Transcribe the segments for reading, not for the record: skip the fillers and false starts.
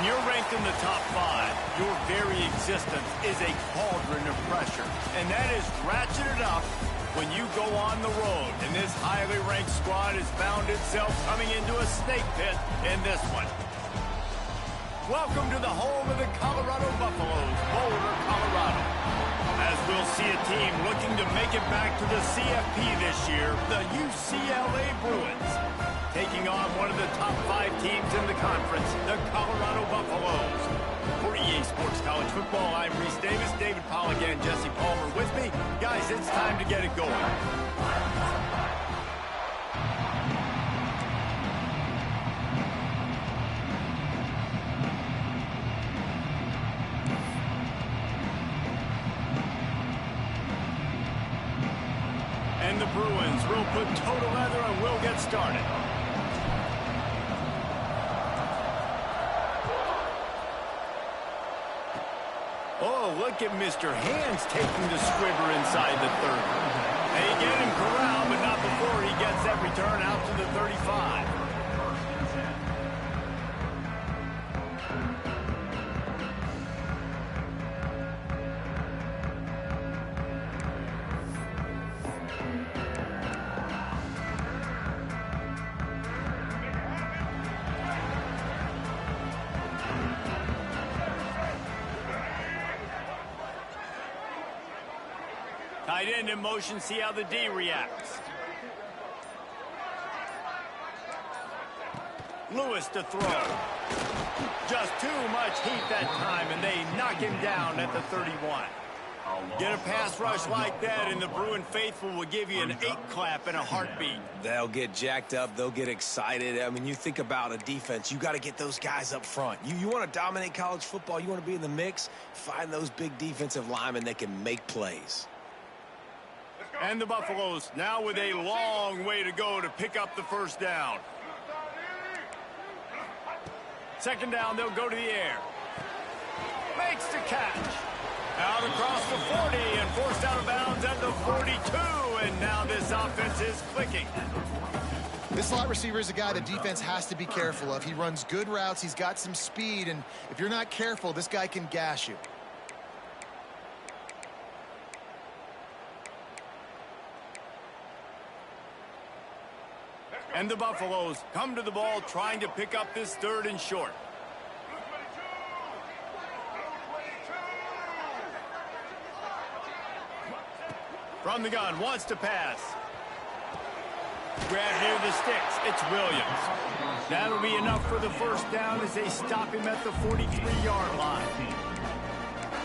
When you're ranked in the top 5, your very existence is a cauldron of pressure. And that is ratcheted up when you go on the road. And this highly ranked squad has found itself coming into a snake pit in this one. Welcome to the home of the Colorado Buffaloes, Boulder, Colorado. As we'll see a team looking to make it back to the CFP this year, the UCLA Bruins. Taking on one of the top 5 teams in the conference, the Colorado Buffaloes. For EA Sports College Football, I'm Reese Davis, David Pollock, and Jesse Palmer with me. Guys, it's time to get it going. And the Bruins will put toe to leather and we'll get started. Oh, look at Mr. Hands taking the squibber inside the 30. They get him corralled, but not before he gets that return out to the 35. Tight end in motion, see how the D reacts. Lewis to throw. Just too much heat that time, and they knock him down at the 31. Get a pass rush like that, and the Bruin faithful will give you an 8-clap and a heartbeat. They'll get jacked up. They'll get excited. I mean, you think about a defense. You got to get those guys up front. You want to dominate college football. You want to be in the mix. Find those big defensive linemen that can make plays. And the Buffaloes now with a long way to go to pick up the first down. Second down, they'll go to the air. Makes the catch. Out across the 40 and forced out of bounds at the 42. And now this offense is clicking. This slot receiver is a guy the defense has to be careful of. He runs good routes. He's got some speed. And if you're not careful, this guy can gash you. And the Buffaloes come to the ball trying to pick up this 3rd and short. From the gun, wants to pass. Grab near the sticks. It's Williams. That'll be enough for the first down as they stop him at the 43-yard line.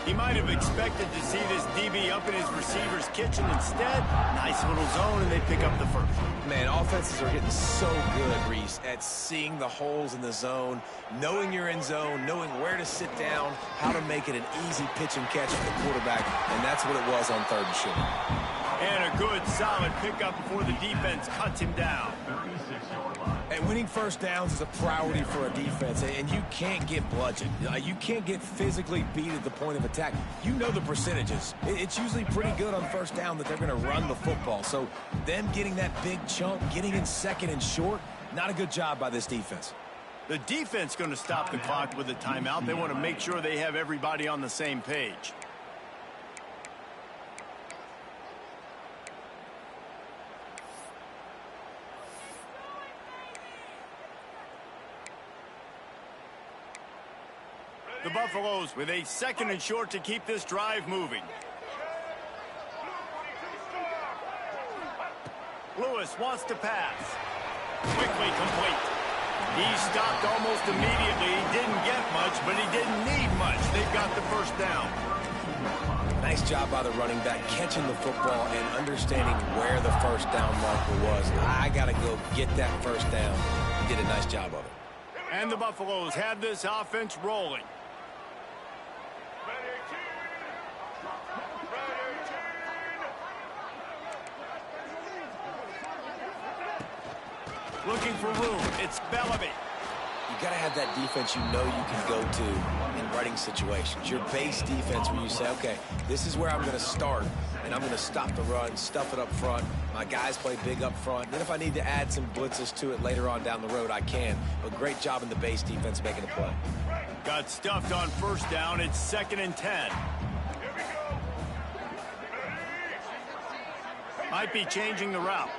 He might have expected to see this DB up in his receiver's kitchen. Instead, nice little zone, and they pick up the first. Man, offenses are getting so good, Reese, at seeing the holes in the zone, knowing you're in zone, knowing where to sit down, how to make it an easy pitch and catch for the quarterback, and that's what it was on 3rd and short. And a good, solid pickup before the defense cuts him down. And winning first downs is a priority for a defense, and you can't get bludgeoned. You can't get physically beat at the point of attack. You know the percentages. It's usually pretty good on first down that they're going to run the football. So them getting that big chunk, getting in 2nd and short, not a good job by this defense. The defense going to stop the clock with a timeout. They want to make sure they have everybody on the same page. The Buffaloes with a 2nd and short to keep this drive moving. Lewis wants to pass. Quickly complete. He stopped almost immediately. He didn't get much, but he didn't need much. They've got the first down. Nice job by the running back, catching the football and understanding where the first down marker was. I got to go get that first down. He did a nice job of it. And the Buffaloes have this offense rolling. Looking for room. It's Bellamy. You got to have that defense you know you can go to in running situations. Your base defense where you say, okay, this is where I'm going to start, and I'm going to stop the run, stuff it up front. My guys play big up front. Then if I need to add some blitzes to it later on down the road, I can. But great job in the base defense making a play. Got stuffed on first down. It's 2nd and 10. Might be changing the route.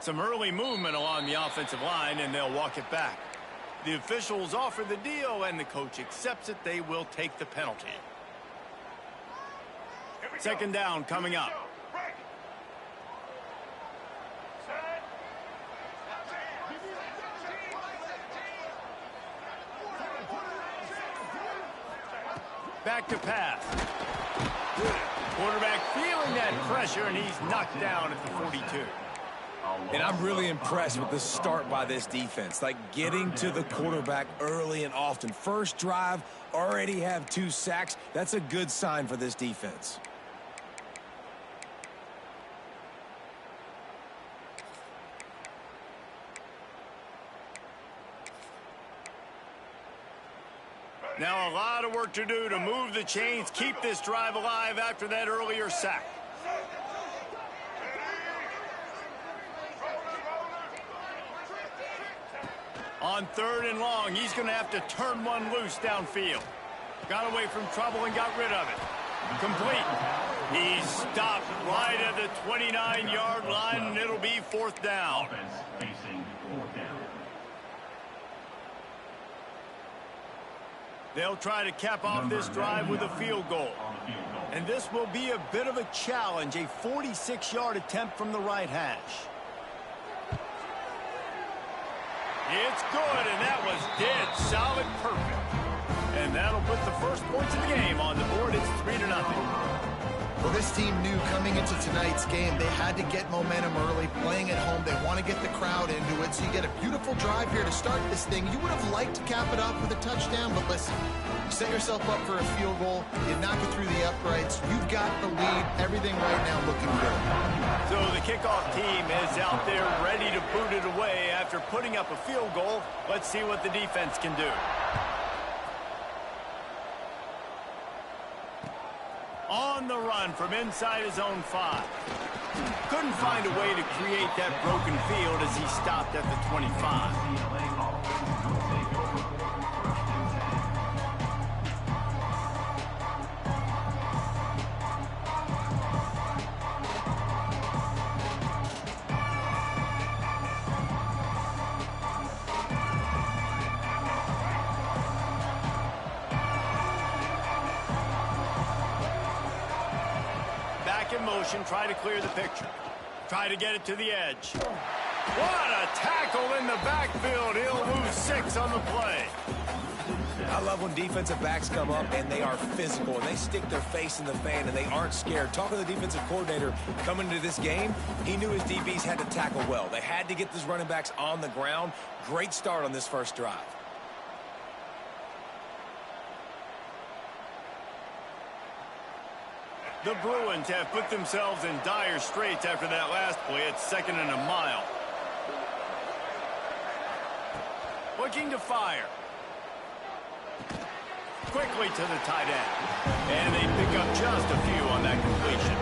Some early movement along the offensive line, and they'll walk it back. The officials offer the deal, and the coach accepts it. They will take the penalty. 2nd down coming up. Back to pass. Quarterback feeling that pressure, and he's knocked down at the 42. And I'm really impressed with the start by this defense. Like getting to the quarterback early and often. First drive, already have 2 sacks. That's a good sign for this defense. Now a lot of work to do to move the chains, keep this drive alive after that earlier sack. On 3rd and long, he's going to have to turn one loose downfield. Got away from trouble and got rid of it. Complete. He's stopped right at the 29-yard line, and it'll be 4th down. They'll try to cap off this drive with a field goal. And this will be a bit of a challenge, a 46-yard attempt from the right hash. It's good, and that was dead solid perfect. And that'll put the first points of the game on the board. It's 3-0. Well, this team knew coming into tonight's game they had to get momentum early, playing at home. They want to get the crowd into it, so you get a beautiful drive here to start this thing. You would have liked to cap it off with a touchdown, but listen, you set yourself up for a field goal, you knock it through the uprights, you've got the lead, everything right now looking good. So the kickoff team is out there ready to boot it away after putting up a field goal. Let's see what the defense can do. On the run from inside his own 5. Couldn't find a way to create that broken field as he stopped at the 25. In motion, try to clear the picture. Try to get it to the edge. What a tackle in the backfield. He'll lose 6 on the play. I love when defensive backs come up and they are physical and they stick their face in the fan and they aren't scared. Talking to the defensive coordinator coming into this game, he knew his DBs had to tackle well. They had to get these running backs on the ground. Great start on this first drive. The Bruins have put themselves in dire straits after that last play. It's 2nd and a mile. Looking to fire. Quickly to the tight end. And they pick up just a few on that completion.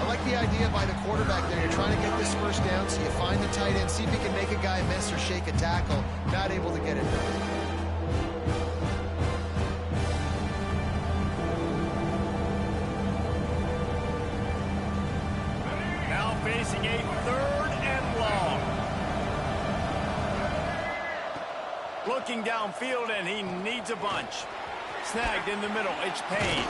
I like the idea by the quarterback there. You're trying to get this first down, so you find the tight end, see if he can make a guy miss or shake a tackle. Not able to get it done. Facing a 3rd and long. Looking downfield, and he needs a bunch. Snagged in the middle. It's Payne.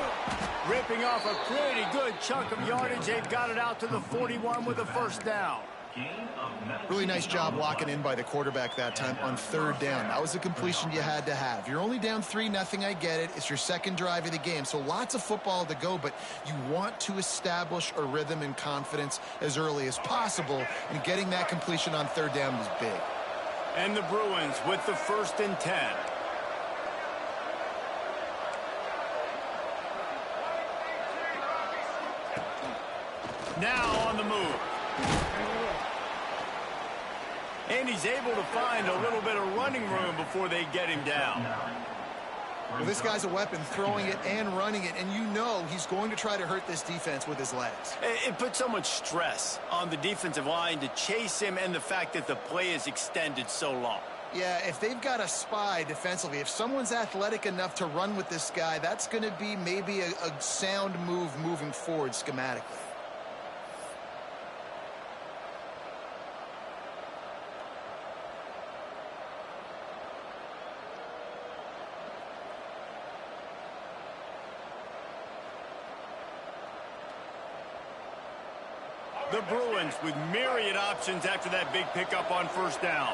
Ripping off a pretty good chunk of yardage. They've got it out to the 41 with a first down. Really nice job locking in by the quarterback that time on 3rd down. That was a completion you had to have. You're only down 3-0, I get it. It's your 2nd drive of the game, so lots of football to go, but you want to establish a rhythm and confidence as early as possible, and getting that completion on 3rd down was big. And the Bruins with the 1st and 10. Now on the move. And he's able to find a little bit of running room before they get him down. Well, this guy's a weapon, throwing it and running it, and you know he's going to try to hurt this defense with his legs. It puts so much stress on the defensive line to chase him, and the fact that the play is extended so long. Yeah, if they've got a spy defensively, if someone's athletic enough to run with this guy, that's going to be maybe a sound move moving forward schematically. The Bruins with myriad options after that big pickup on first down.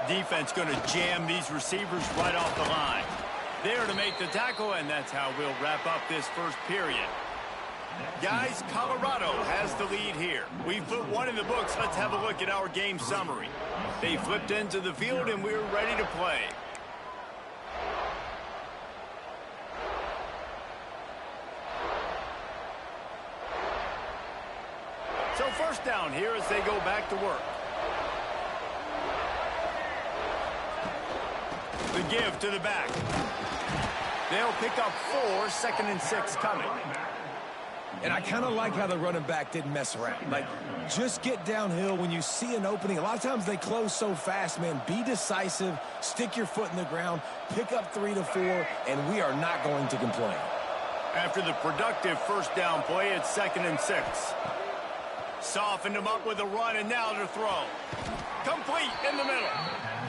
Defense going to jam these receivers right off the line. There to make the tackle, and that's how we'll wrap up this first period. Guys, Colorado has the lead here. We've put one in the books. Let's have a look at our game summary. They flipped into the field, and we're ready to play. So first down here as they go back to work. The give to the back. They'll pick up 4, 2nd and 6 coming. And I kind of like how the running back didn't mess around. Like, just get downhill when you see an opening. A lot of times they close so fast, man. Be decisive, stick your foot in the ground, pick up 3 to 4, and we are not going to complain. After the productive first down play, it's 2nd and 6. Softened him up with a run, and now to throw. Complete in the middle.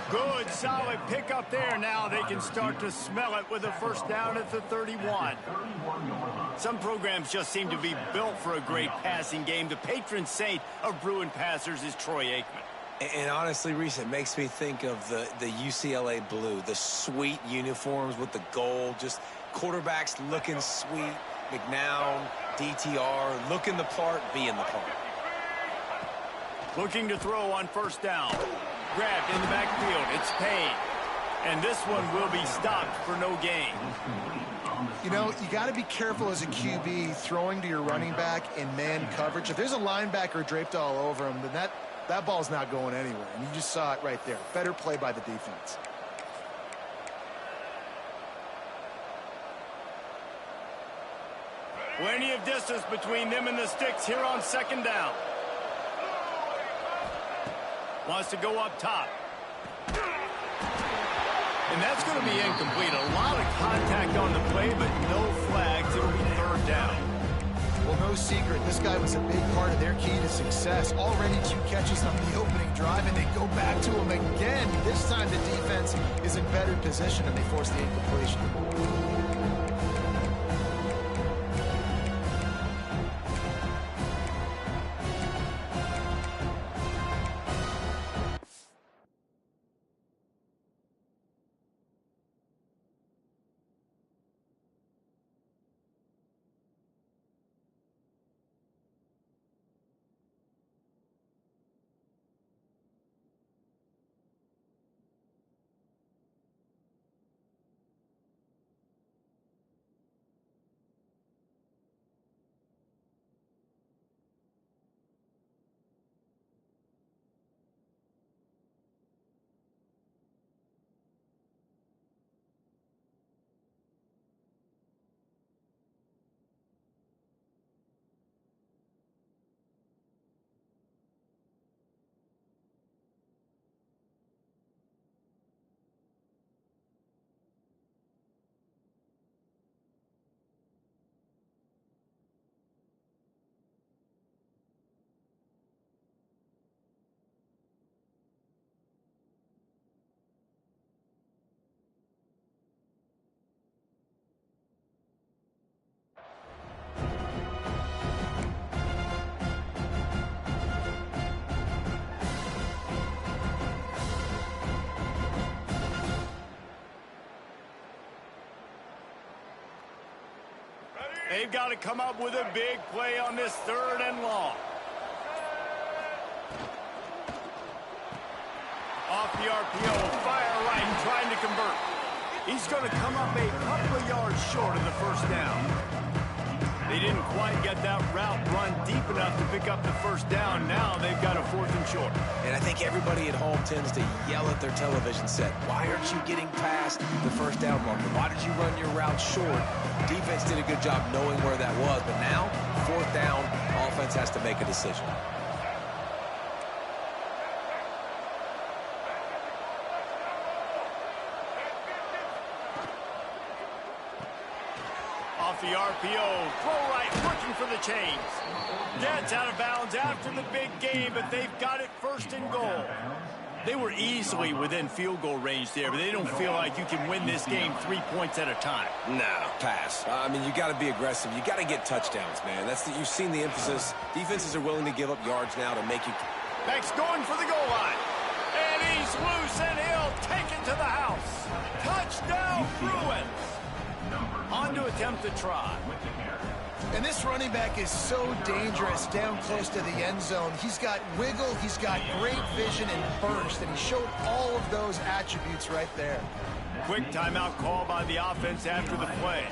Good, solid pickup there. Now they can start to smell it with a first down at the 31. Some programs just seem to be built for a great passing game. The patron saint of Bruin passers is Troy Aikman. And honestly, Reese, it makes me think of the UCLA blue, the sweet uniforms with the gold, just quarterbacks looking sweet, McNown, DTR, looking the part, being the part. Looking to throw on first down. Grabbed in the backfield. It's Payne. And this one will be stopped for no gain. You know, you got to be careful as a QB throwing to your running back in man coverage. If there's a linebacker draped all over him, then that ball's not going anywhere. And you just saw it right there. Better play by the defense. Plenty of distance between them and the sticks here on second down. Wants to go up top. And that's going to be incomplete. A lot of contact on the play, but no flags. It'll be third down. Well, no secret. This guy was a big part of their key to success. Already 2 catches on the opening drive, and they go back to him again. This time the defense is in better position, and they force the incompletion. They've got to come up with a big play on this 3rd and long. Off the RPO, fire right, trying to convert. He's going to come up a couple of yards short of the first down. They didn't quite get that route run deep enough to pick up the first down. Now they've got a 4th and short. And I think everybody at home tends to yell at their television set. Why aren't you getting past the first down marker? Why did you run your route short? Defense did a good job knowing where that was, but now, 4th down, offense has to make a decision. Off the RPO, throw right, looking for the chains. Gets out of bounds after the big game, but they've got it 1st and goal. They were easily within field goal range there, but they don't feel like you can win this game 3 points at a time. No, pass. I mean, you got to be aggressive. You got to get touchdowns, man. You've seen the emphasis. Defenses are willing to give up yards now to make you. Beck's going for the goal line. And he's loose, and he'll take it to the house. Touchdown, Bruins. On to attempt the try. And this running back is so dangerous down close to the end zone. He's got wiggle, he's got great vision and burst, and he showed all of those attributes right there. Quick timeout call by the offense after the play.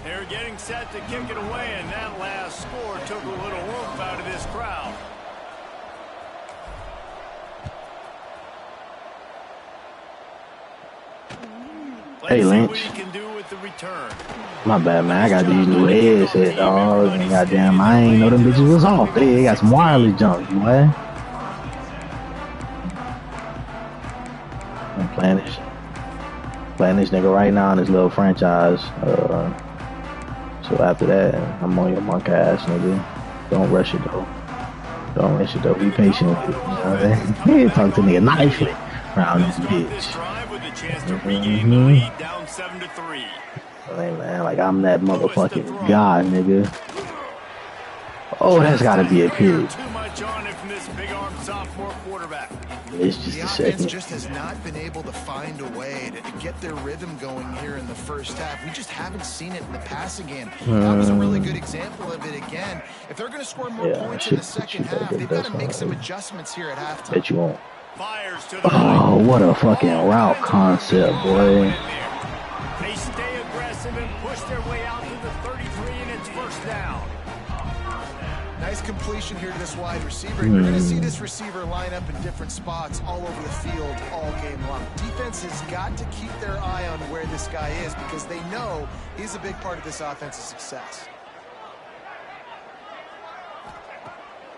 They're getting set to kick it away, and that last score took a little oomph out of this crowd. Hey, Lynch. What he can do with the return. My bad, man. I got these new headsets, dog. And goddamn, I ain't know them bitches was off. They got some wireless junk, boy. I'm playing this nigga right now in this little franchise. So after that, I'm on your monk ass, nigga. Don't rush it though. Don't rush it though. Be patient. You know what I'm saying? Talk to nigga nicely around this bitch. Down 7-3. Hey man, like I'm that motherfucking guy, nigga. Oh, that's gotta be a period. Too much on it from this big arm sophomore quarterback. It's just The a offense second. just has not been able to find a way to get their rhythm going here in the first half. We just haven't seen it in the passing game. That was a really good example of it again. If they're going to score more points in the second half, they've got to make some adjustments here at halftime. Bet you won't. Fires to the Oh, what a fucking route concept, boy. They stay aggressive and push their way out to the 33, and it's 1st down. Nice completion here to this wide receiver. You're going to see this receiver line up in different spots all over the field all game long. Defense has got to keep their eye on where this guy is because they know he's a big part of this offense's success.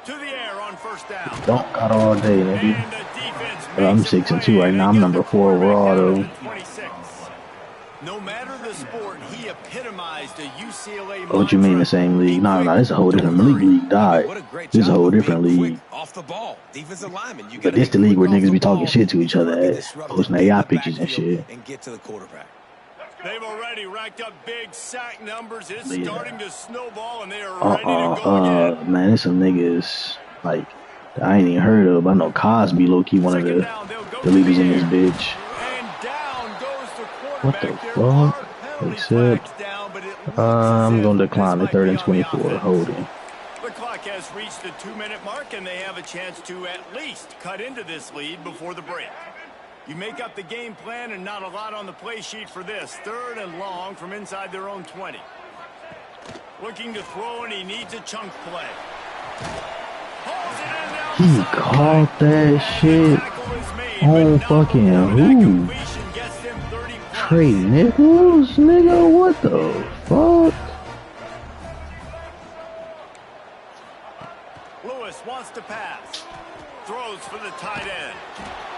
To the air on 1st down. Don't cut all day, And nigga. the defense I'm makes a 6-2 play, right now. and I'm they number get the 4 overall, quarterback though. down to 26. No matter the sport, he epitomized a UCLA Oh, what you mean the same league? No, this is a whole different league. League died. This is a whole different league. Off the ball. Defensive lineman. You But this the league where niggas be talking shit to each other at, posting AI pictures and shit. And get to the quarterback. They've already racked up big sack numbers. It's Yeah. starting to snowball, and they are ready to go again. Man, there's some niggas like I ain't even heard of. I know Cosby, low key one of the leaders in this bitch. And down goes the What the quarterback. There are fuck? penalty Except, flags down, but it looks I'm as if gonna decline the this 3rd might and be on the 24 offense. holding. The clock has reached the 2-minute mark, and they have a chance to at least cut into this lead before the break. You make up the game plan, and not a lot on the play sheet for this. 3rd and long from inside their own 20. Looking to throw, and he needs a chunk play. Hauls it in down He the caught that sideline. shit Tackle is made, on but not fucking before that who? completion gets them 30 plus. Trey Nichols, nigga, what the fuck? Lewis wants to pass. Throws for the tight end.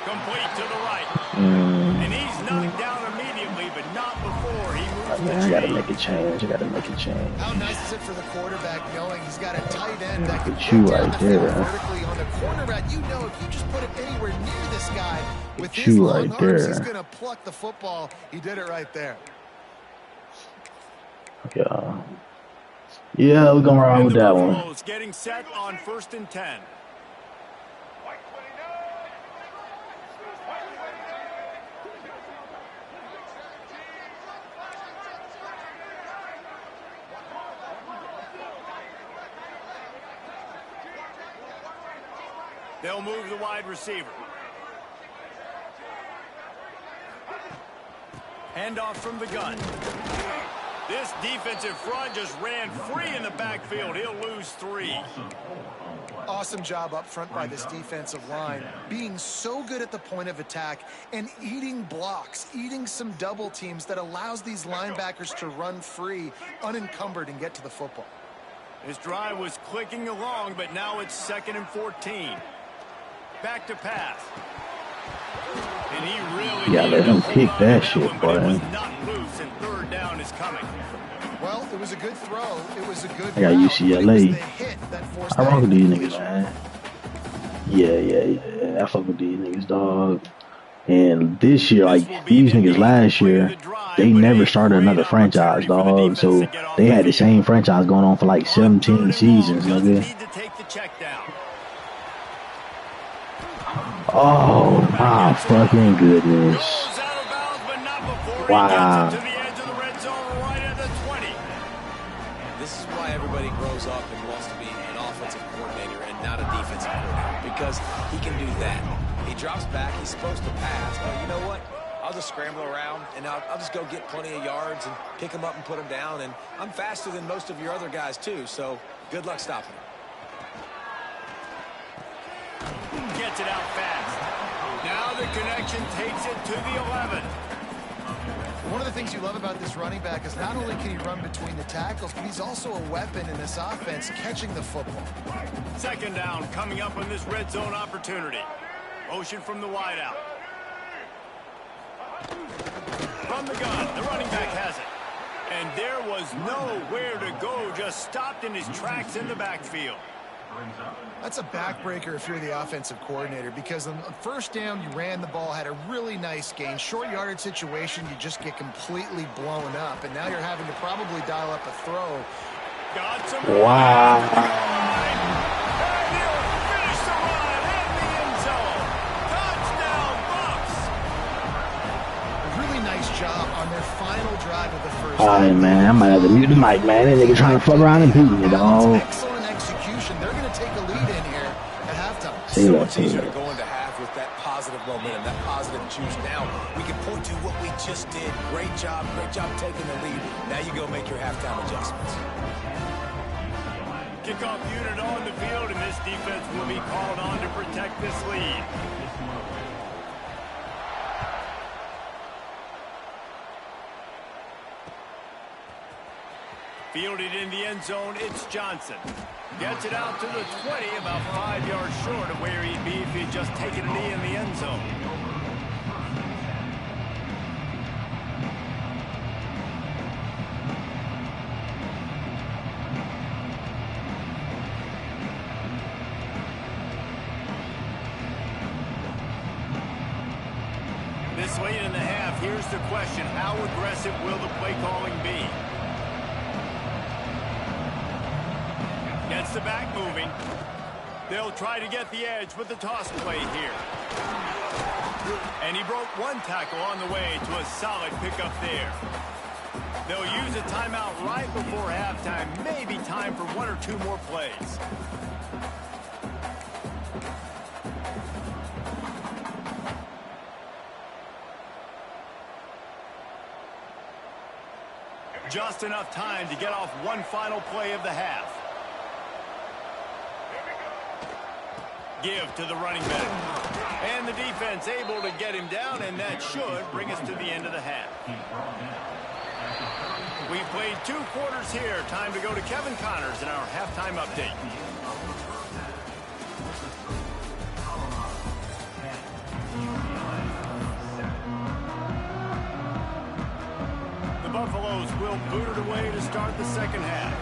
Complete to the right. And he's knocked down immediately, but not before he moves Man, the I gotta chain. make a change. I gotta make a change. How nice is it for the quarterback knowing he's got a tight end that can Look at you get down right the field there. vertically on the corner route. You know if you just put him anywhere near this guy with Look at his you long right arms, he's there. going to pluck the football. He did it right there. Yeah, we're gonna ride And with the that one. Buffaloes getting set on 1st and 10. They'll move the wide receiver. Handoff from the gun. This defensive front just ran free in the backfield. He'll lose 3. Awesome job up front by this defensive line, being so good at the point of attack and eating blocks, eating some double teams that allows these linebackers to run free, unencumbered, and get to the football. This drive was clicking along, but now it's 2nd and 14. Back to pass. And he really let him pick that shit, boy. It was not loose, and 3rd down is coming. Well, it was a good throw. It was a good I got route, UCLA. I rock with these niggas, completion. man. Yeah. I fuck with these niggas, dog. And this year, like these niggas last year, they never started another franchise, dog. So they had the same franchise going on for like 17 seasons, nigga. Oh my fucking goodness. Wow. This is why everybody grows up and wants to be an offensive coordinator and not a defensive coordinator, because he can do that. He drops back, he's supposed to pass, but you know what? I'll just scramble around, and I'll just go get plenty of yards and pick him up and put him down, and I'm faster than most of your other guys, too, so good luck stopping him. Gets it out fast. Now the connection takes it to the 11. One of the things you love about this running back is not only can he run between the tackles, but he's also a weapon in this offense, catching the football. 2nd down coming up on this red zone opportunity. Motion from the wideout. From the gun, the running back has it. And there was nowhere to go, just stopped in his tracks in the backfield. That's a backbreaker if you're the offensive coordinator, because on the 1st down, you ran the ball, had a really nice gain. Short yardage situation, you just get completely blown up, and now you're having to probably dial up a throw. Got some Wow. And he'll finish the run in the end zone. Touchdown, Bucks. A really nice job on their final drive of the 1st All right, half. man. I might have to mute the mic, man. That nigga trying to fuck around and beat me, dog. Excellent execution. They're going to take a lead in here at halftime. See So that, much see easier to that. go into half with that positive momentum, that positive juice. Now we can point to what we just did. Great job taking the lead. Now you go make your halftime adjustments. Kickoff unit on the field, and this defense will be called on to protect this lead. Fielded in the end zone, it's Johnson. Gets it out to the 20, about 5 yards short of where he'd be if he'd just taken a knee in the end zone. This late in the half, here's the question: how aggressive will the play calling be? Gets the back moving. They'll try to get the edge with the toss play here. And he broke one tackle on the way to a solid pickup there. They'll use a timeout right before halftime. Maybe time for 1 or 2 more plays. Just enough time to get off one final play of the half. Give to the running back. And the defense able to get him down, and that should bring us to the end of the half. We've played 2 quarters here. Time to go to Kevin Connors in our halftime update. The Buffaloes will boot it away to start the second half.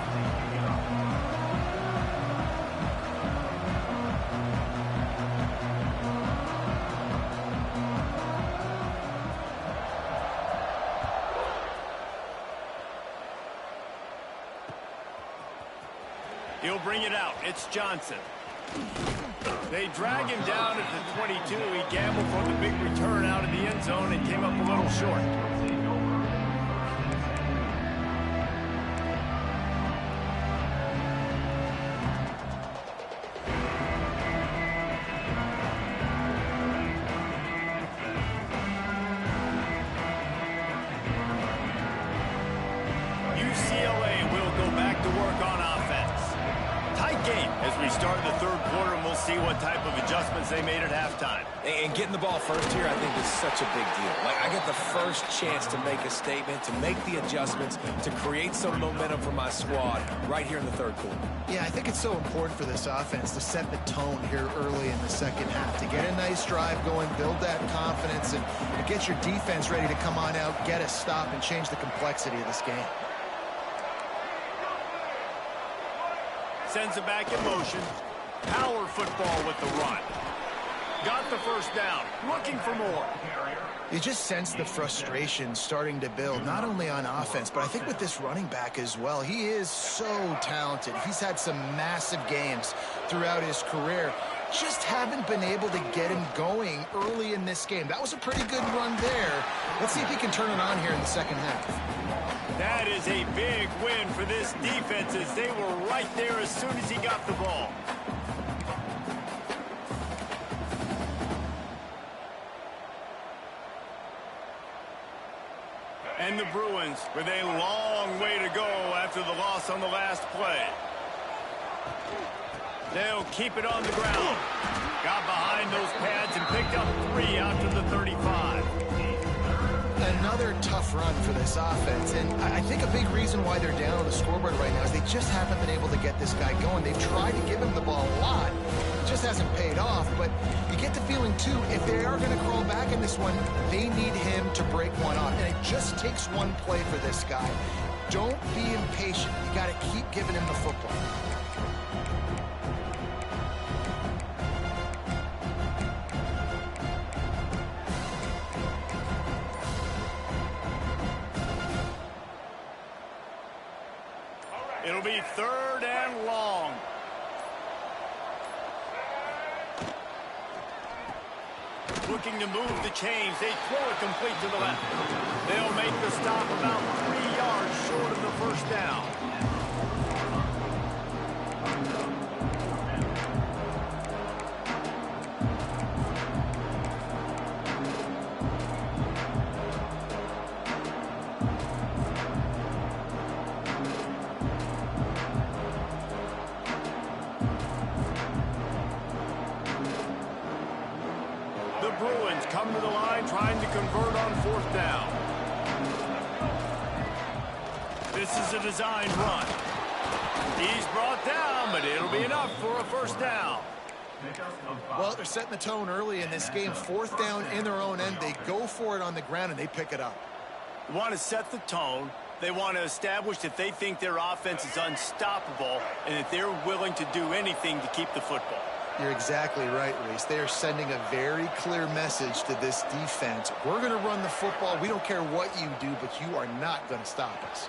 He'll bring it out. It's Johnson. They drag him down at the 22. He gambled for the big return out of the end zone and came up a little short. work on offense. Tight game as we start the third quarter, and we'll see what type of adjustments they made at halftime. And getting the ball first here, I think, is such a big deal. Like, I get the first chance to make a statement, to make the adjustments, to create some momentum for my squad right here in the third quarter. Yeah, I think it's so important for this offense to set the tone here early in the second half, to get a nice drive going, build that confidence, and get your defense ready to come on out, get a stop, and change the complexity of this game. Sends it back in motion. Power football with the run. Got the first down. Looking for more. You just sense the frustration starting to build, not only on offense, but I think with this running back as well. He is so talented. He's had some massive games throughout his career. Just haven't been able to get him going early in this game. That was a pretty good run there. Let's see if he can turn it on here in the second half. That is a big win for this defense as they were right there as soon as he got the ball. And the Bruins with a long way to go after the loss on the last play. They'll keep it on the ground. Got behind those pads and picked up 3 out to the 35. Another tough run for this offense, and I think a big reason why they're down on the scoreboard right now is they just haven't been able to get this guy going. They've tried to give him the ball a lot. It just hasn't paid off, but you get the feeling, too, if they are going to crawl back in this one, they need him to break one off, and it just takes one play for this guy. Don't be impatient. You got to keep giving him the football. It'll be 3rd and long. Looking to move the chains. They throw it complete to the left. They'll make the stop about 3 yards short of the first down. Bruins come to the line trying to convert on 4th down. This is a designed run. He's brought down, but it'll be enough for a first down. Well, they're setting the tone early in this game. 4th down in their own end. They go for it on the ground, and they pick it up. They want to set the tone. They want to establish that they think their offense is unstoppable and that they're willing to do anything to keep the football. You're exactly right, Reese. They are sending a very clear message to this defense. We're going to run the football. We don't care what you do, but you are not going to stop us.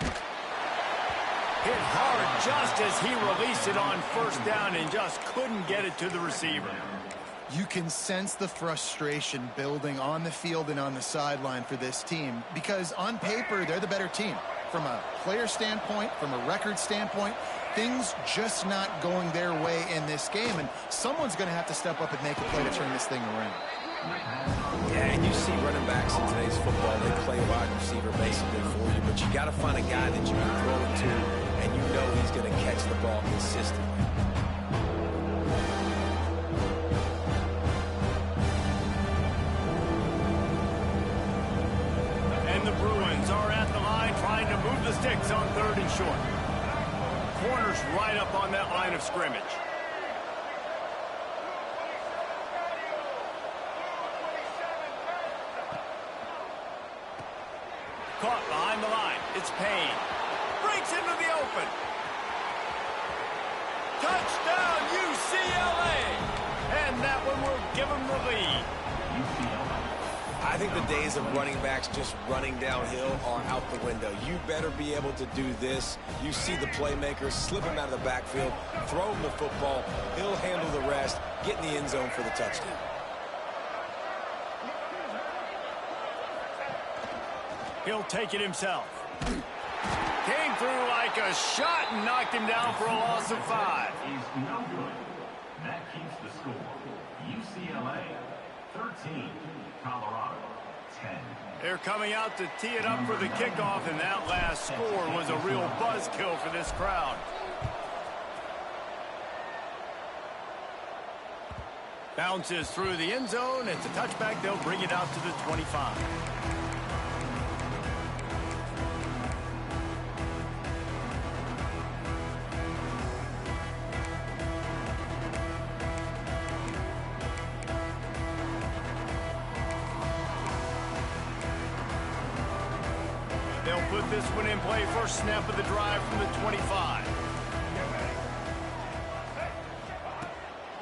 Hit hard just as he released it on 1st down and just couldn't get it to the receiver. You can sense the frustration building on the field and on the sideline for this team because on paper, they're the better team. From a player standpoint, from a record standpoint, things just not going their way in this game, and someone's going to have to step up and make a play to turn this thing around. Yeah, and you see running backs in today's football, they play wide receiver basically for you, but you got to find a guy that you can throw it to, and you know he's going to catch the ball consistently. And the Bruins are at the line trying to move the sticks on 3rd and short. Corner's right up on that line of scrimmage. Caught behind the line. It's Payne. Breaks into the open. Touchdown, UCLA! And that one will give them the lead. I think the days of running backs just running downhill are out the window. You better be able to do this. You see the playmaker, slip him out of the backfield, throw him the football. He'll handle the rest, get in the end zone for the touchdown. He'll take it himself. Came through like a shot and knocked him down for a loss of 5. Is no good. That keeps the score. UCLA 13, Colorado They're coming out to tee it up for the kickoff, and that last score was a real buzzkill for this crowd. Bounces through the end zone. It's a touchback. They'll bring it out to the 25. They'll put this one in play. First snap of the drive from the 25.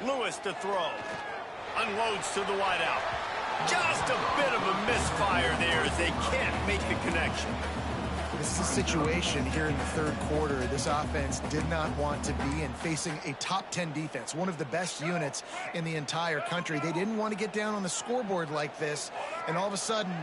Lewis to throw. Unloads to the wideout. Just a bit of a misfire there as they can't make the connection. This is a situation here in the third quarter this offense did not want to be in, facing a top 10 defense, one of the best units in the entire country. They didn't want to get down on the scoreboard like this and all of a sudden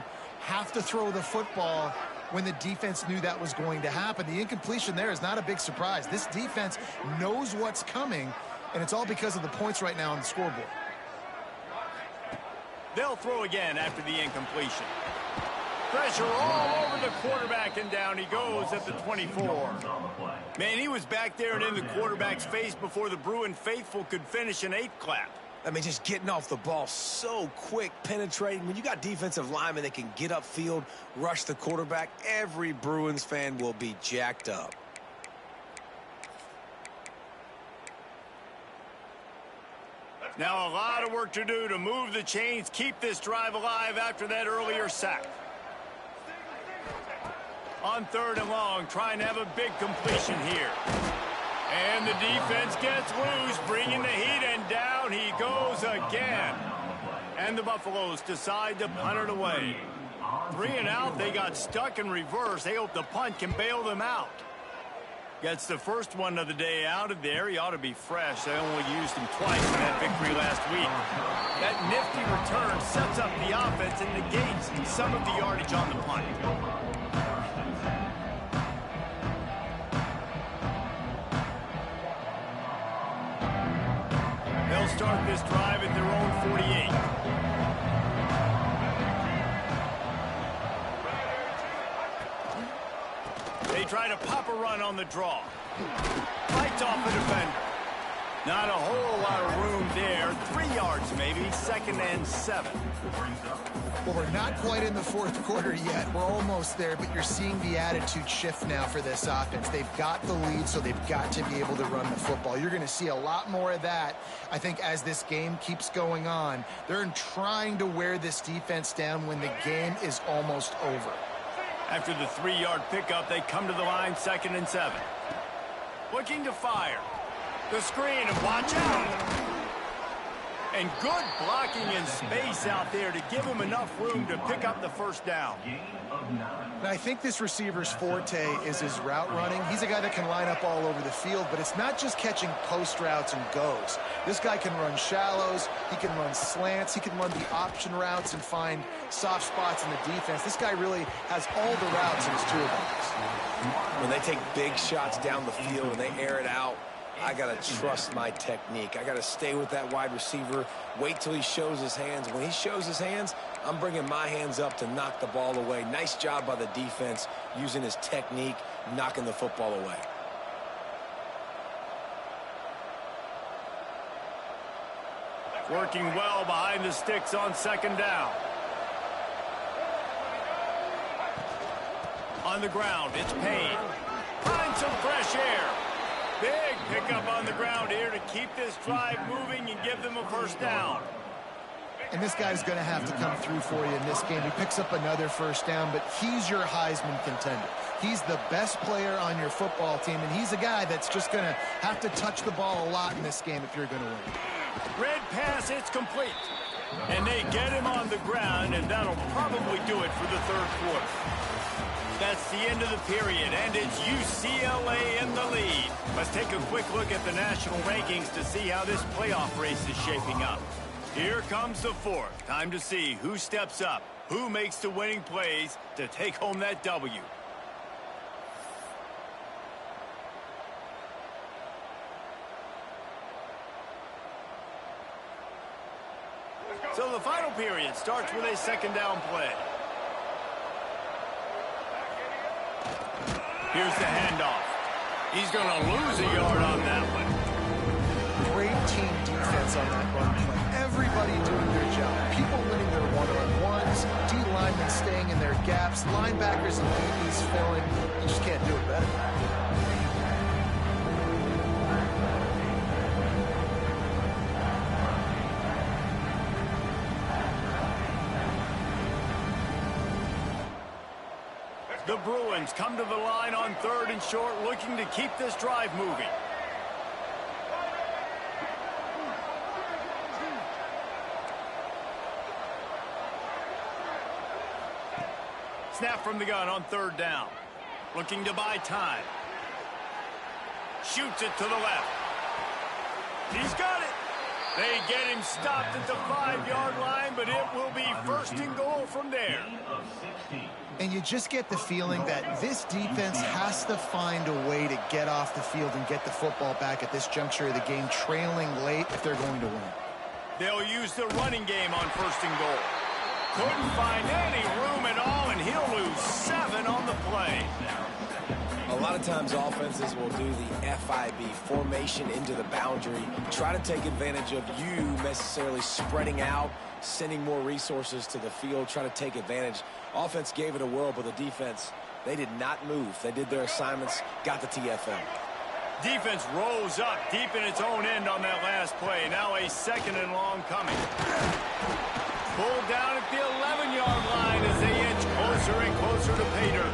have to throw the football when the defense knew that was going to happen. The incompletion there is not a big surprise. This defense knows what's coming, and it's all because of the points right now on the scoreboard. They'll throw again after the incompletion. Pressure all over the quarterback, and down he goes at the 24. Man, he was back there and in the quarterback's face before the Bruin faithful could finish an 8 clap. I mean, just getting off the ball so quick, penetrating. When you got defensive linemen that can get upfield, rush the quarterback, every Bruins fan will be jacked up. Now a lot of work to do to move the chains, keep this drive alive after that earlier sack. On 3rd and long, trying to have a big completion here. And the defense gets loose, bringing the heat, and down he goes again. And the Buffaloes decide to punt it away. 3 and out, they got stuck in reverse. They hope the punt can bail them out. Gets the first one of the day out of there. He ought to be fresh. They only used him twice in that victory last week. That nifty return sets up the offense and negates some of the yardage on the punt. They'll start this drive at their own 48. They try to pop a run on the draw. Fights off the defender. Not a whole lot of room there. 3 yards maybe. 2nd and 7. Well, we're not quite in the fourth quarter yet. We're almost there, but you're seeing the attitude shift now for this offense. They've got the lead, so they've got to be able to run the football. You're going to see a lot more of that, I think, as this game keeps going on. They're trying to wear this defense down when the game is almost over. After the 3-yard pickup, they come to the line, 2nd and 7. Looking to fire. The screen, and watch out. And good blocking in space out there to give him enough room to pick up the first down. And I think this receiver's forte is his route running. He's a guy that can line up all over the field, but it's not just catching post routes and goes. This guy can run shallows, he can run slants, he can run the option routes and find soft spots in the defense. This guy really has all the routes in his toolbox. When they take big shots down the field and they air it out, I got to trust my technique. I got to stay with that wide receiver, wait till he shows his hands. When he shows his hands, I'm bringing my hands up to knock the ball away. Nice job by the defense using his technique, knocking the football away. Working well behind the sticks on 2nd down. On the ground, it's Payne. Find some fresh air. Big pickup on the ground here to keep this drive moving and give them a first down. And this guy's going to have to come through for you in this game. He picks up another first down, but he's your Heisman contender. He's the best player on your football team, and he's a guy that's just going to have to touch the ball a lot in this game if you're going to win. Red pass, it's complete. And they get him on the ground, and that'll probably do it for the 3rd quarter. That's the end of the period, and it's UCLA in the lead. Let's take a quick look at the national rankings to see how this playoff race is shaping up. Here comes the 4th. Time to see who steps up, who makes the winning plays to take home that W. So the final period starts with a 2nd down play. Here's the handoff. He's going to lose a yard on that one. Great team defense on that run play. Everybody doing their job. People winning their one-on-ones, D-linemen staying in their gaps, linebackers and DBs filling. You just can't do it better. The Bruins come to the line on 3rd and short, looking to keep this drive moving. Snap from the gun on 3rd down. Looking to buy time. Shoots it to the left. He's got it. They get him stopped at the 5-yard line, but it will be 1st and goal from there. And you just get the feeling that this defense has to find a way to get off the field and get the football back at this juncture of the game, trailing late if they're going to win. They'll use the running game on 1st and goal. Couldn't find any room at all, and he'll lose 7 on the play. A lot of times offenses will do the FIB, formation into the boundary, try to take advantage of you necessarily spreading out, sending more resources to the field, try to take advantage. Offense gave it a whirl, but the defense, they did not move. They did their assignments, got the TFL. Defense rose up deep in its own end on that last play. Now a 2nd and long coming. Pulled down at the 11-yard line as they inch closer and closer to pay dirt.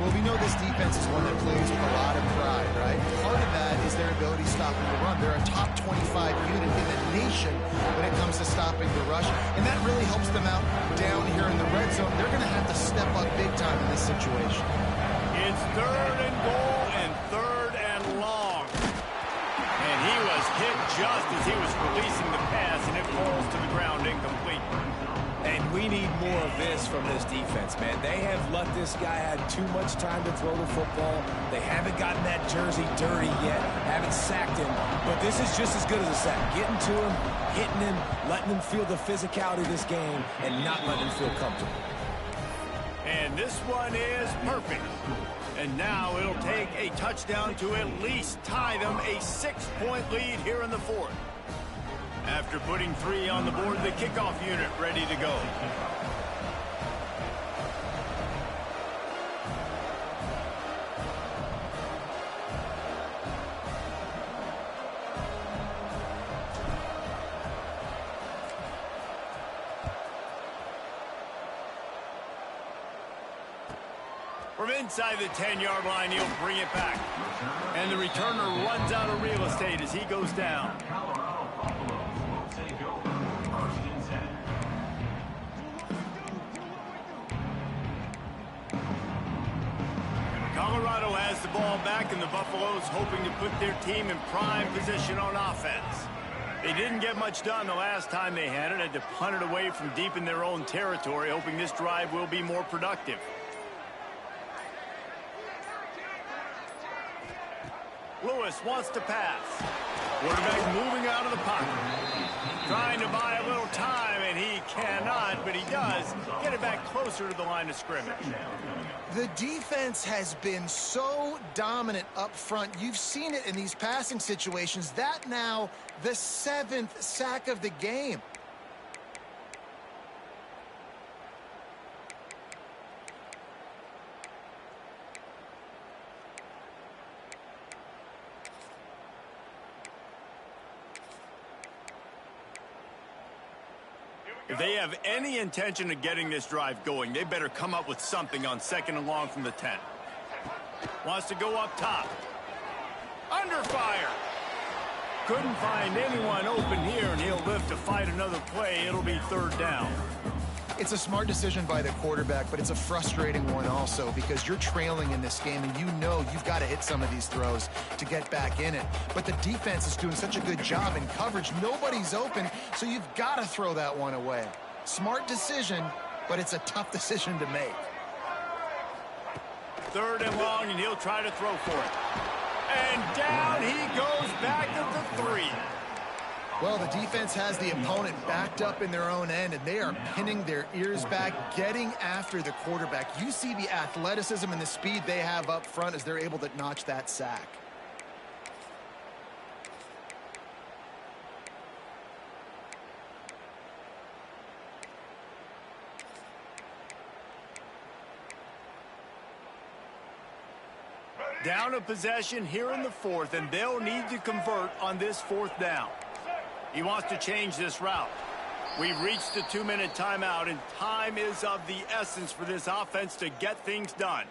Well, we know this defense is one that plays with a lot of pride, right? Part of that is their ability stopping the run. They're a top 25 unit in the nation when it comes to stopping the rush, and that really helps them out down here in the red zone. They're going to have to step up big time in this situation. It's 3rd and goal and 3rd and long. And he was hit just as he was releasing the pass, and it falls to the ground incomplete. And we need more of this from this defense, man. They have let this guy have too much time to throw the football. They haven't gotten that jersey dirty yet, haven't sacked him. But this is just as good as a sack. Getting to him, hitting him, letting him feel the physicality of this game, and not letting him feel comfortable. And this one is perfect. And now it'll take a touchdown to at least tie them a 6-point lead here in the 4th. After putting 3 on the board, the kickoff unit ready to go. From inside the 10-yard line, he'll bring it back. And the returner runs out of real estate as he goes down. Colorado has the ball back, and the Buffaloes hoping to put their team in prime position on offense. They didn't get much done the last time they had to punt it away from deep in their own territory, hoping this drive will be more productive. Lewis wants to pass. Quarterback moving out of the pocket. Trying to buy a little time, and he cannot, but he does get it back closer to the line of scrimmage. The defense has been so dominant up front. You've seen it in these passing situations. That now the 7th sack of the game. If they have any intention of getting this drive going, they better come up with something on 2nd and long from the 10. Wants to go up top. Under fire. Couldn't find anyone open here, and he'll live to fight another play. It'll be 3rd down. It's a smart decision by the quarterback, but it's a frustrating one also because you're trailing in this game and you know you've got to hit some of these throws to get back in it. But the defense is doing such a good job in coverage. Nobody's open, so you've got to throw that one away. Smart decision, but it's a tough decision to make. 3rd and long, and he'll try to throw for it. And down he goes back at the 3. Well, the defense has the opponent backed up in their own end, and they are pinning their ears back, getting after the quarterback. You see the athleticism and the speed they have up front as they're able to notch that sack. Down a possession here in the fourth, and they'll need to convert on this fourth down. He wants to change this route. We've reached the 2-minute timeout, and time is of the essence for this offense to get things done.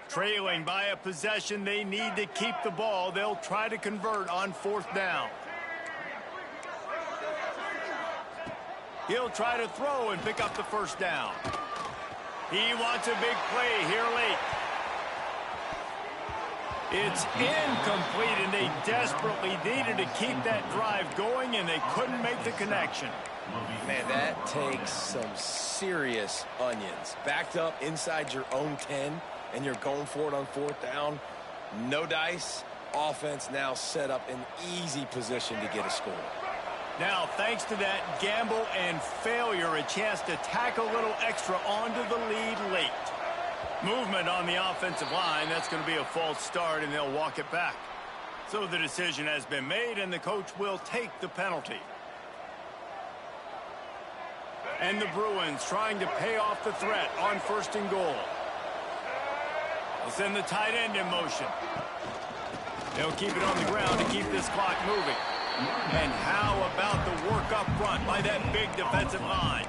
Trailing by a possession, they need to keep the ball. They'll try to convert on fourth down. He'll try to throw and pick up the first down. He wants a big play here late. It's incomplete, and they desperately needed to keep that drive going, and they couldn't make the connection. Man, that takes some serious onions. Backed up inside your own 10, and you're going for it on fourth down. No dice. Offense now set up an easy position to get a score. Now, thanks to that gamble and failure, a chance to tack a little extra onto the lead late. Movement on the offensive line. That's going to be a false start, and they'll walk it back. So the decision has been made, and the coach will take the penalty. And the Bruins trying to pay off the threat on first and goal. They'll send the tight end in motion. They'll keep it on the ground to keep this clock moving. And how about the work up front by that big defensive line?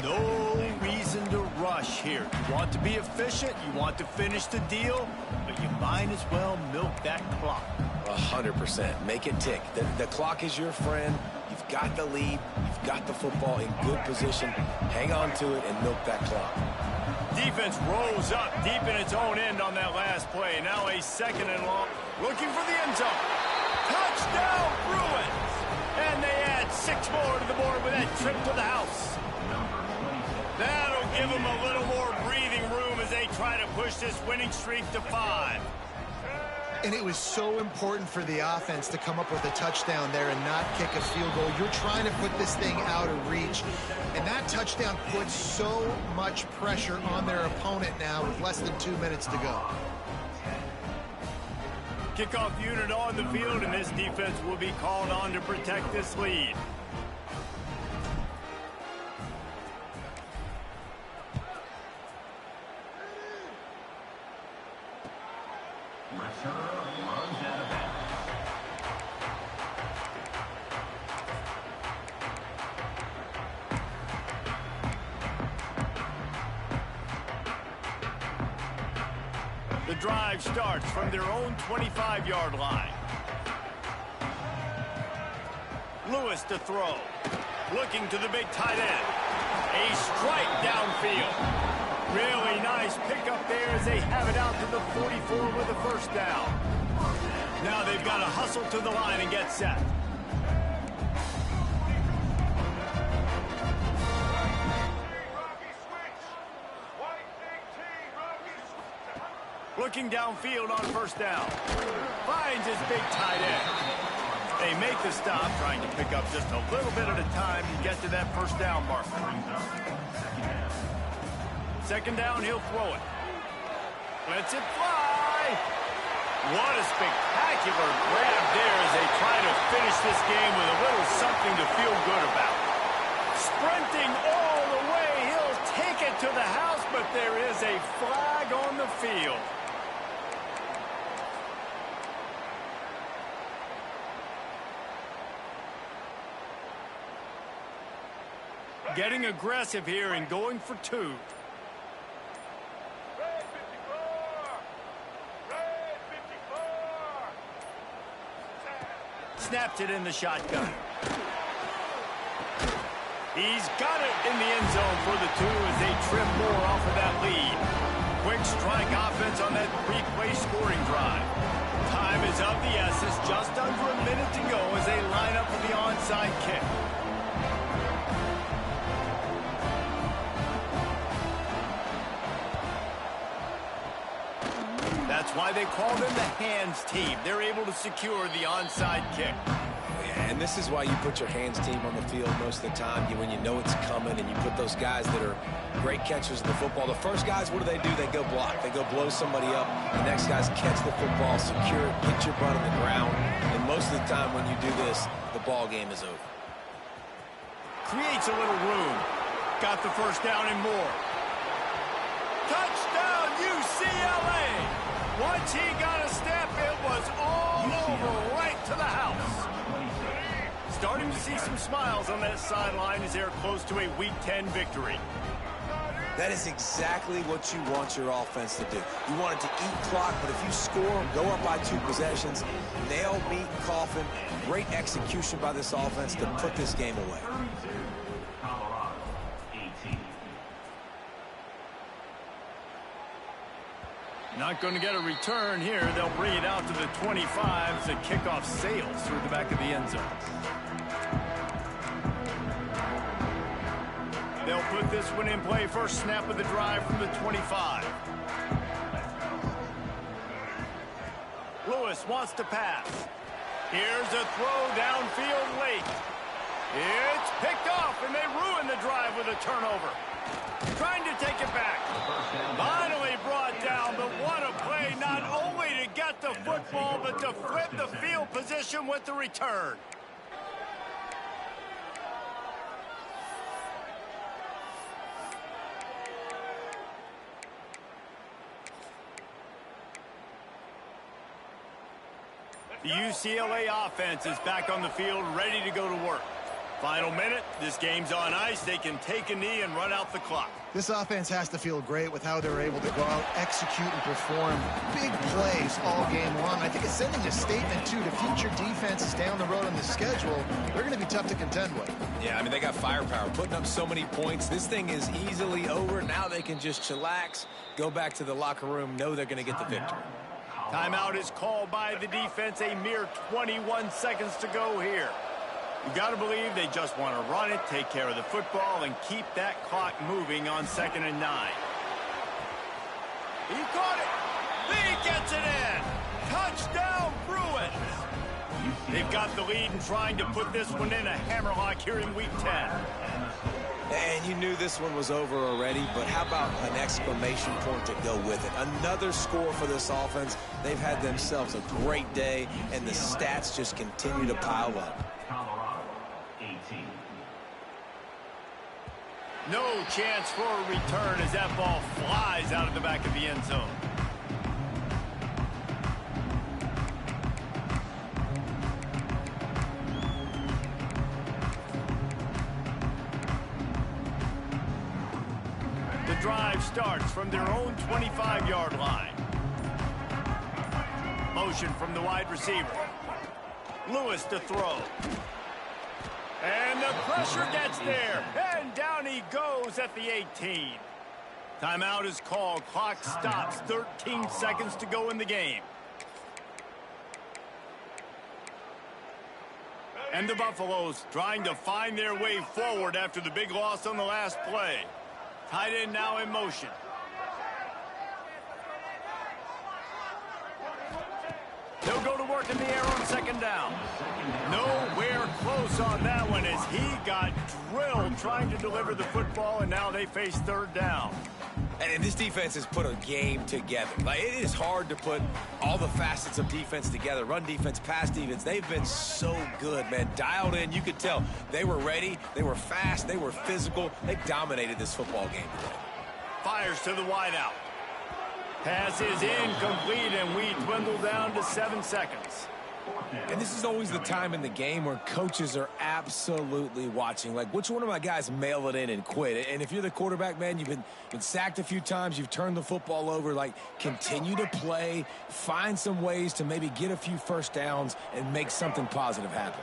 No reason to rush here. You want to be efficient, you want to finish the deal, but you might as well milk that clock. 100%. Make it tick. The clock is your friend. You've got the lead. You've got the football in good position. Hang on to it and milk that clock. Defense rose up deep in its own end on that last play. Now a second and long. Looking for the end zone. Touchdown, Bruins! And they add 6 more to the board with that trip to the house. That'll give them a little more breathing room as they try to push this winning streak to 5. And it was so important for the offense to come up with a touchdown there and not kick a field goal. You're trying to put this thing out of reach. And that touchdown puts so much pressure on their opponent now with less than 2 minutes to go. Kickoff unit on the field, and this defense will be called on to protect this lead. The drive starts from their own 25-yard line. Lewis to throw. Looking to the big tight end. A strike downfield. Really nice pickup there as they have it out to the 44 with a first down. Now they've got to hustle to the line and get set. Looking downfield on first down. Finds his big tight end. They make the stop, trying to pick up just a little bit at a time to get to that first down marker. Second down, he'll throw it. Lets it fly. What a spectacular grab there as they try to finish this game with a little something to feel good about. Sprinting all the way, he'll take it to the house, but there is a flag on the field. Getting aggressive here and going for 2. Snapped it in the shotgun. He's got it in the end zone for the 2 as they trim more off of that lead. quick strike offense on that three-play scoring drive. Time is of the essence, just under a minute to go as they line up for the onside kick. That's why they call them the hands team. They're able to secure the onside kick. And this is why you put your hands team on the field most of the time, when you know it's coming, and you put those guys that are great catchers of the football. The first guys, what do? They go block. They go blow somebody up. The next guys catch the football, secure it, hit your butt on the ground. And most of the time when you do this, the ball game is over. Creates a little room. Got the first down and more. Touchdown, UCLA! Once he got a step, it was all over right to the house. Starting to see some smiles on that sideline as they're close to a Week 10 victory. That is exactly what you want your offense to do. You want it to eat clock, but if you score, go up by 2 possessions, nail, meet, coffin. Great execution by this offense to put this game away. Colorado, 18. Not going to get a return here. They'll bring it out to the 25 as the kickoff sails through the back of the end zone. They'll put this one in play. First snap of the drive from the 25. Lewis wants to pass. Here's a throw downfield late. It's picked off, and they ruin the drive with a turnover. Trying to take it back. Finally brought down, but what a play, not only to get the football, but to flip the field position with the return. The UCLA offense is back on the field, ready to go to work. Final minute, this game's on ice. They can take a knee and run out the clock. This offense has to feel great with how they're able to go out, execute, and perform big plays all game long. I think it's sending a statement, too, to future defenses down the road on the schedule. They're going to be tough to contend with. Yeah, I mean, they got firepower, putting up so many points. This thing is easily over. Now they can just chillax, go back to the locker room, know they're going to get the victory. Timeout is called by the defense. A mere 21 seconds to go here. You got to believe they just want to run it, take care of the football, and keep that clock moving on 2nd and 9. He caught it. He gets it in. Touchdown, Bruins. They've got the lead and trying to put this one in a hammerlock here in Week 10. And you knew this one was over already, but how about an exclamation point to go with it? Another score for this offense. They've had themselves a great day, and the stats just continue to pile up. Colorado, 18. No chance for a return as that ball flies out of the back of the end zone. The drive starts from their own 25-yard line. Motion from the wide receiver. Lewis to throw. And the pressure gets there. And down he goes at the 18. Timeout is called. Clock stops. 13 seconds to go in the game. And the Buffaloes trying to find their way forward after the big loss on the last play. Tight end now in motion. They'll go to work in the air on 2nd down. Nowhere close on that one as he got drilled trying to deliver the football, and now they face 3rd down. And this defense has put a game together. Like, it is hard to put all the facets of defense together. Run defense, pass defense. They've been so good, man. Dialed in. You could tell they were ready. They were fast. They were physical. They dominated this football game today. Fires to the wideout. Pass is incomplete, and we dwindle down to 7 seconds. And this is always the time in the game where coaches are absolutely watching. Like, which one of my guys mail it in and quit? And if you're the quarterback, man, you've been sacked a few times. You've turned the football over. Like, continue to play. Find some ways to maybe get a few first downs and make something positive happen.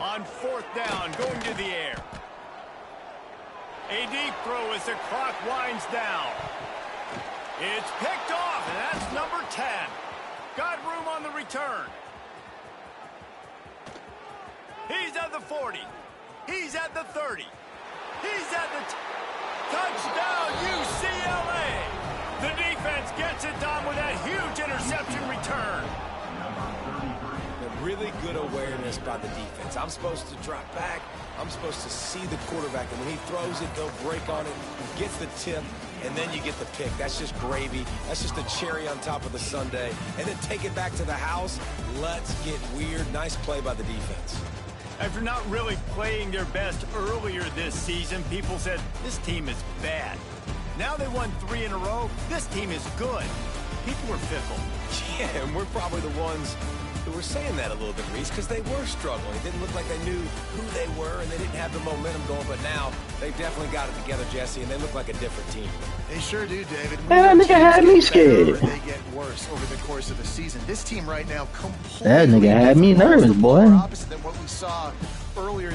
On 4th down, going to the air. A deep throw as the clock winds down. It's picked off, and that's number 10. Got room on the return. He's at the 40. He's at the 30. He's at the touchdown, UCLA. The defense gets it done with that huge interception return. Really good awareness by the defense. I'm supposed to drop back. I'm supposed to see the quarterback, and when he throws it, they'll break on it, gets the tip, and then you get the pick. That's just gravy. That's just a cherry on top of the sundae. And then take it back to the house. Let's get weird. Nice play by the defense. After not really playing their best earlier this season, people said, this team is bad. Now they won 3 in a row. This team is good. People were fickle. Yeah, and we're probably the ones who were saying that a little bit, Reese, because they were struggling. It didn't look like they knew who they were, and they didn't have the momentum going. But now they've definitely got it together, Jesse, and they look like a different team. They sure do, David. Man, that nigga had me scared. They get worse over the course of the season. This team right now completely That nigga had me nervous, boy. opposite than what we saw earlier